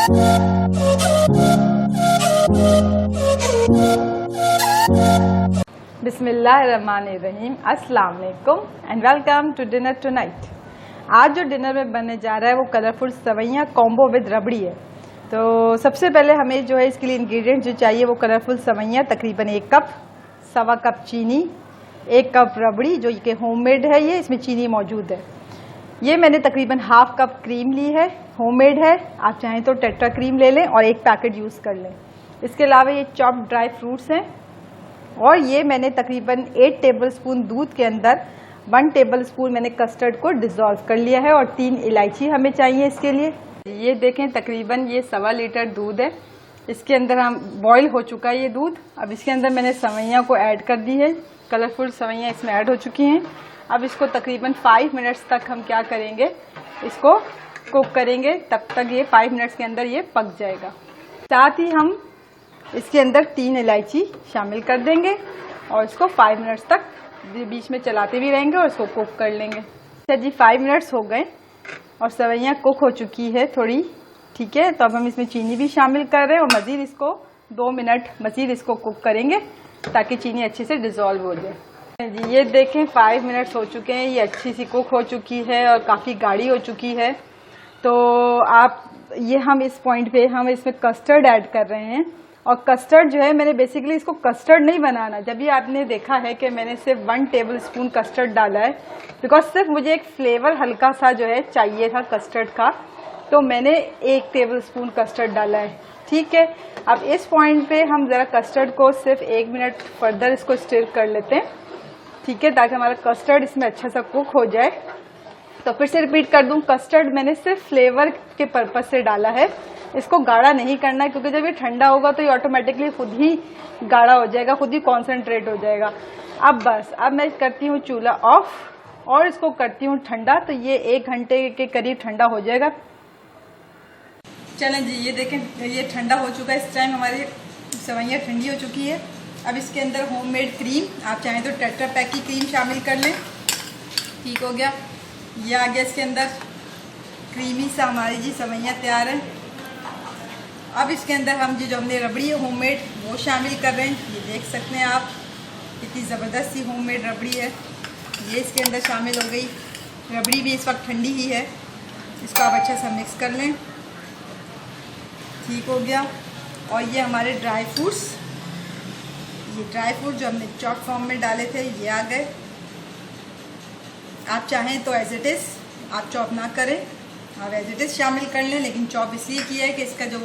बिस्मिल्लाहिर्रहमानिर्रहीम, अस्सलाम वालेकुम and welcome to dinner tonight. आज जो डिनर में बनने जा रहा है वो कलरफुल सवैयाँ कॉम्बो विद रबड़ी है। तो सबसे पहले हमें जो है इसके लिए इंग्रेडिएंट जो चाहिए वो कलरफुल सवैयाँ तकरीबन 1 कप, सवा कप चीनी, 1 कप रबड़ी जो कि होममेड है, ये इसमें चीनी मौजूद है। ये मैंने तकरीबन हाफ कप क्रीम ली है, होममेड है, आप चाहें तो टेट्रा क्रीम ले लें और 1 पैकेट यूज़ कर लें। इसके अलावा ये चॉप्ड ड्राई फ्रूट्स हैं और ये मैंने तकरीबन 8 टेबलस्पून दूध के अंदर 1 टेबलस्पून मैंने कस्टर्ड को डिज़ोल्व कर लिया है और 3 इलायची हमें चाहिए इसके लिए। ये देखें तकरीबन ये 1.25 लीटर दूध है, इसके अंदर हम बॉईल हो चुका है ये दूध। अब इसके अंदर मैंने सवैयाँ को ऐड कर दी है, कलरफुल सवैयाँ इसमें ऐड हो चुकी हैं। अब इसको तकरीबन 5 मिनट्स तक हम क्या करेंगे, इसको कुक करेंगे, तब तक ये 5 मिनट्स के अंदर ये पक जाएगा। साथ ही हम इसके अंदर 3 इलायची शामिल कर देंगे और इसको 5 मिनट्स तक बीच में चलाते भी रहेंगे और इसको कुक कर लेंगे। अच्छा जी, 5 मिनट्स हो गए और सवैयाँ कुक हो चुकी है थोड़ी, ठीक है। तो अब हम इसमें चीनी भी शामिल कर रहे हैं और मज़ीद इसको 2 मिनट मज़ीद इसको कुक करेंगे ताकि चीनी अच्छे से डिज़ोल्व हो जाए। जी ये देखें 5 मिनट्स हो चुके हैं, ये अच्छी सी कुक हो चुकी है और काफ़ी गाढ़ी हो चुकी है। तो आप ये हम इस पॉइंट पे हम इसमें कस्टर्ड ऐड कर रहे हैं और कस्टर्ड जो है मैंने बेसिकली इसको कस्टर्ड नहीं बनाना। जब ये आपने देखा है कि मैंने सिर्फ 1 टेबलस्पून कस्टर्ड डाला है बिकॉज सिर्फ मुझे एक फ्लेवर हल्का सा जो है चाहिए था कस्टर्ड का, तो मैंने 1 टेबलस्पून कस्टर्ड डाला है, ठीक है। अब इस पॉइंट पे हम ज़रा कस्टर्ड को सिर्फ 1 मिनट फर्दर इसको स्टिर कर लेते हैं, ठीक है, ताकि हमारा कस्टर्ड इसमें अच्छा सा कुक हो जाए। तो फिर से रिपीट कर दूं, कस्टर्ड मैंने सिर्फ फ्लेवर के पर्पज से डाला है, इसको गाढ़ा नहीं करना है क्योंकि जब ये ठंडा होगा तो ये ऑटोमेटिकली खुद ही गाढ़ा हो जाएगा, खुद ही कॉन्सेंट्रेट हो जाएगा। अब बस अब मैं करती हूँ चूल्हा ऑफ और इसको करती हूँ ठंडा, तो ये 1 घंटे के करीब ठंडा हो जाएगा। चलें जी, ये देखें ये ठंडा हो चुका है, इस टाइम हमारी सवैयाँ ठंडी हो चुकी है। अब इसके अंदर होममेड क्रीम, आप चाहें तो टेट्रा पैक की क्रीम शामिल कर लें, ठीक हो गया। ये आ गया इसके अंदर क्रीमी सा हमारी जी सवैयाँ तैयार है। अब इसके अंदर हम जो हमने रबड़ी है होममेड वो शामिल कर रहे हैं। ये देख सकते हैं आप कितनी ज़बरदस्त सी होममेड रबड़ी है, ये इसके अंदर शामिल हो गई। रबड़ी भी इस वक्त ठंडी ही है, इसको आप अच्छा सा मिक्स कर लें, ठीक हो गया। और ये हमारे ड्राई फ्रूट्स, ये ड्राई फ्रूट जो हमने चॉप फॉर्म में डाले थे ये आ गए। आप चाहें तो एज इट इज़ आप चॉप ना करें, आप एज इट इज़ शामिल कर लें, लेकिन चॉप इसलिए किया है कि इसका जो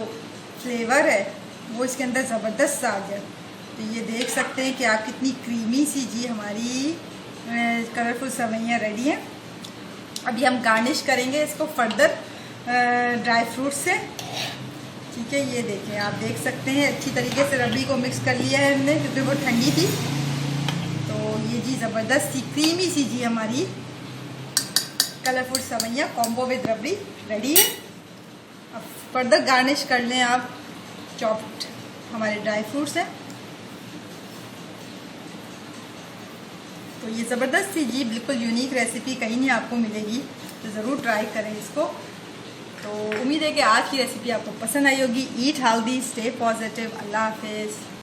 फ्लेवर है वो इसके अंदर ज़बरदस्त सा आ गया। तो ये देख सकते हैं कि आप कितनी क्रीमी सी जी हमारी कलरफुल सवैयाँ रेडी हैं। अभी हम गार्निश करेंगे इसको फर्दर ड्राई फ्रूट से, ठीक है। ये देखें, आप देख सकते हैं अच्छी तरीके से रबड़ी को मिक्स कर लिया है हमने क्योंकि वो ठंडी थी। तो ये जी ज़बरदस्त सी क्रीमी सी जी हमारी कलरफुल सवैयाँ कॉम्बो विद रबड़ी रेडी है। अब फर्दर गार्निश कर लें आप, चॉप्ड हमारे ड्राई फ्रूट्स हैं। तो ये ज़बरदस्त सी जी बिल्कुल यूनिक रेसिपी कहीं नहीं आपको मिलेगी, तो ज़रूर ट्राई करें इसको। तो उम्मीद है कि आज की रेसिपी आपको पसंद आई होगी। ईट हेल्दी, स्टे पॉजिटिव, अल्लाह हाफिज़।